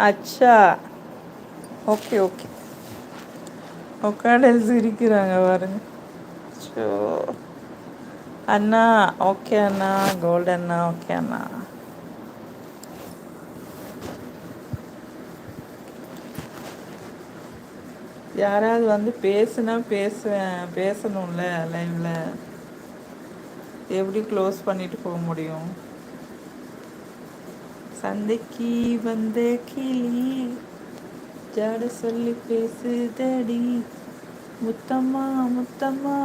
அச்சா. Okay okay. உட்காந்து சிரிக்கிறாங்க பாருங்க. ஸோ அண்ணா ஓகே அண்ணா, கோல்டு அண்ணா ஓகே அண்ணா. யாராவது வந்து பேசுனா பேசணும்ல லைவ்ல. எப்படி க்ளோஸ் பண்ணிட்டு போக முடியும்? சந்தைக்கு வந்த கிளி ஜாட சொல்லி பேசுதடி, முத்தம்மா முத்தம்மா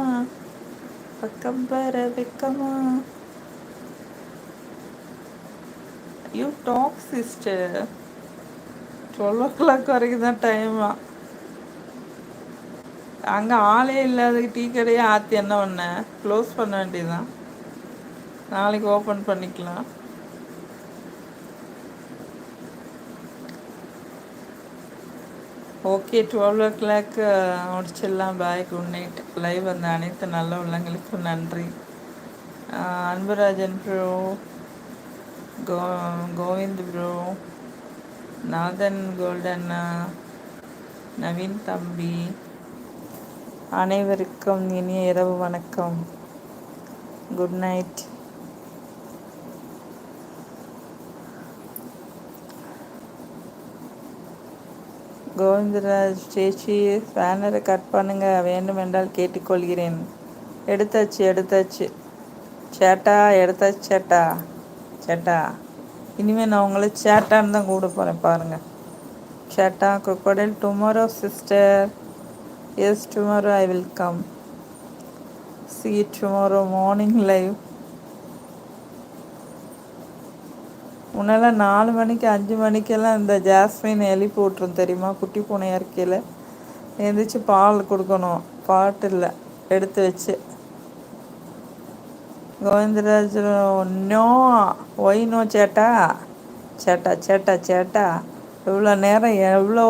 பக்கம் பெற வெக்கமா. You talk sister. 12 o'clock வரைக்கும் தான் டைமா. அங்கே ஆளே இல்லாத டீ கடையே ஆற்றி என்ன பண்ண? க்ளோஸ் பண்ண வேண்டியதுதான். நாளைக்கு ஓப்பன் பண்ணிக்கலாம். ஓகே 12 o'clock முடிச்சிடலாம். பாய், குட் நைட். லைவ் வந்த அனைத்து நல்ல உள்ளங்களுக்கும் நன்றி. அன்புராஜன் ப்ரோ, கோ கோவிந்த் ப்ரோ, நாதன், கோல்டன்னா, நவீன் தம்பி, அனைவருக்கும் இனிய இரவு வணக்கம். Good night. கோவிந்தராஜ் சேச்சி, பேனரை கட் பண்ணுங்க வேண்டும் என்றால் கேட்டுக்கொள்கிறேன். எடுத்தாச்சு. சேட்டா எடுத்தாச்சு. சேட்டா இனிமேல் நான் உங்களை சேட்டான்னு தான் கூட போகிறேன் பாருங்க. சேட்டா crocodile tomorrow sister. Yes, tomorrow I will come. See you tomorrow morning live. முன்னெல்லாம் 4 மணிக்கு 5 மணிக்கெல்லாம் இந்த ஜாஸ்மின் எழுப்பி விட்ரும் தெரியுமா? குட்டி பூனையாக இருக்கையில் எழுந்திரிச்சு பால் கொடுக்கணும். பாட்டு இல்லை எடுத்து வச்சு. கோவிந்தராஜ் நோ, ஒய் நோ சேட்டா. இவ்வளோ நேரம் எவ்வளோ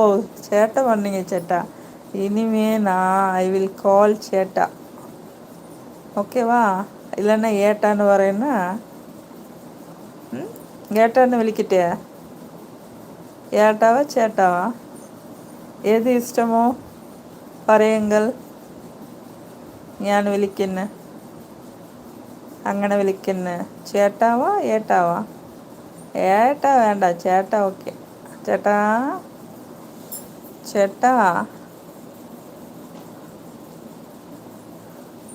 சேட்டை பண்ணீங்க சேட்டா. இனிமே நான் ஐ வில் கால் சேட்டா, ஓகேவா? இல்லைன்னா ஏட்டான்னு வரேன்னா ஏட்டான்னு விழிக்கிட்டே. ஏட்டாவா சேட்டாவா எது இஷ்டமோ പറയുங்கள். ഞാൻ വിളിക്കുന്നു, അങ്ങനെ വിളിക്കുന്നു. ചേട്ടാവാ ഏട്ടാവാ? ഏട്ടാ വേണ്ട, ചേട്ടാ ഓക്കെ. ചേട്ടാ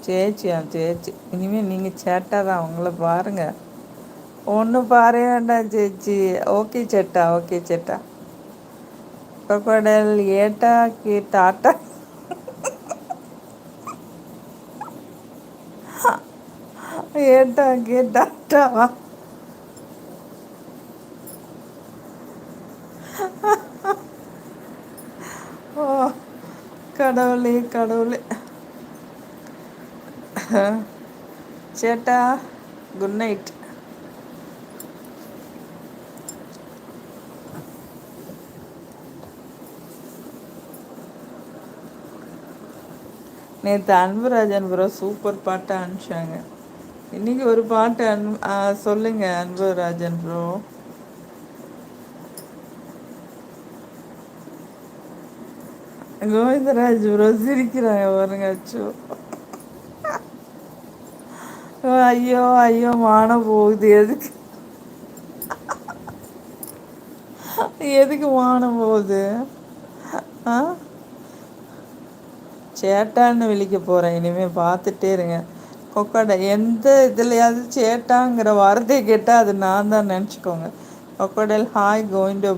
சேச்சி. இனிமேல் நீங்கள் சேட்டா தான். உங்களை பாருங்க. ஒன்றும் பாரு வேண்டாம் சேச்சி. ஓகே சேட்டா. crocodile ஏட்டா டாட்டா. ஏட்டா டாட்டாவா? ஓ கடவுளே. சேட்டா குட் நைட். நேற்று அன்புராஜன் ப்ரோ சூப்பர் பாட்டை அனுப்பிச்சாங்க. இன்னைக்கு ஒரு பாட்டு சொல்லுங்க அன்புராஜன் ப்ரோ. கோவிந்தராஜ் ப்ரோ சிரிக்கிறாங்க பாருங்க. அச்சோ ஐயோ மானம் போகுது. எதுக்கு மானம் போகுது? சேட்டான்னு விழிக்க போகிறேன் இனிமேல். பார்த்துட்டே இருங்க. கொக்கடை எந்த இதுலையாவது சேட்டாங்கிற வார்த்தையை கேட்டால் அது நான் தான் நினச்சிக்கோங்க. கொக்கடல் ஹாய் கோவிந்தோ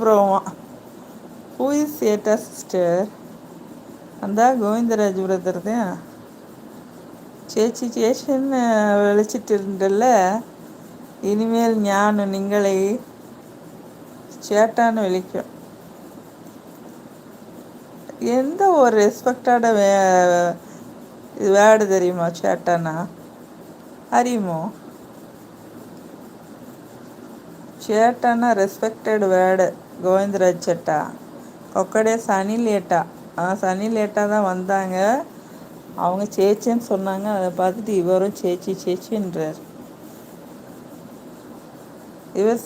ப்ரோவா. ஹூ இஸ் சேட்டா சிஸ்டர்? அந்த கோவிந்தராஜ் பிரதர் தான். சேச்சின்னு விழிச்சிட்டு இருந்தல. இனிமேல் ஞான நீங்களை சேட்டான்னு விழிக்கும். எந்த ஒரு ரெஸ்பெக்டான வேர்டு தெரியுமா சேட்டானா? அறியுமோ? சேட்டானா ரெஸ்பெக்டட் வேர்டு. கோவிந்தராஜ் சேட்டா. கொக்கடே சனி லேட்டா தான் வந்தாங்க. அவங்க சேச்சின்னு சொன்னாங்க. அதை பார்த்துட்டு இவரும் சேச்சின்றார். இவர்